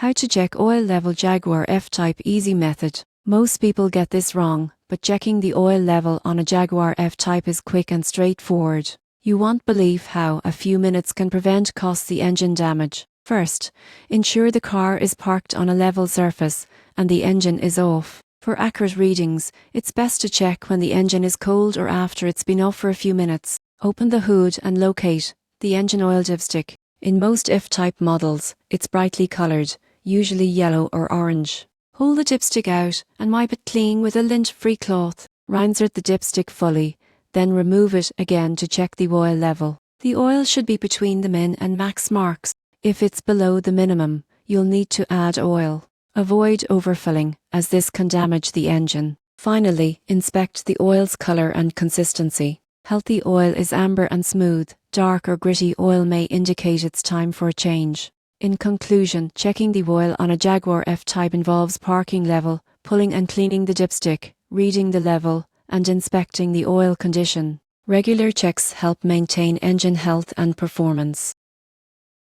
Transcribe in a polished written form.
How to check oil level Jaguar F-Type easy method. Most people get this wrong, but checking the oil level on a Jaguar F-Type is quick and straightforward. You won't believe how a few minutes can prevent costly engine damage. First, ensure the car is parked on a level surface and the engine is off. For accurate readings, it's best to check when the engine is cold or after it's been off for a few minutes. Open the hood and locate the engine oil dipstick. In most F-Type models, it's brightly coloured, usually yellow or orange. Hold the dipstick out and wipe it clean with a lint-free cloth. Reinsert the dipstick fully, then remove it again to check the oil level. The oil should be between the min and max marks. If it's below the minimum, you'll need to add oil. Avoid overfilling, as this can damage the engine. Finally, inspect the oil's colour and consistency. Healthy oil is amber and smooth. Dark or gritty oil may indicate it's time for a change. In conclusion, checking the oil on a Jaguar F-Type involves parking level, pulling and cleaning the dipstick, reading the level, and inspecting the oil condition. Regular checks help maintain engine health and performance.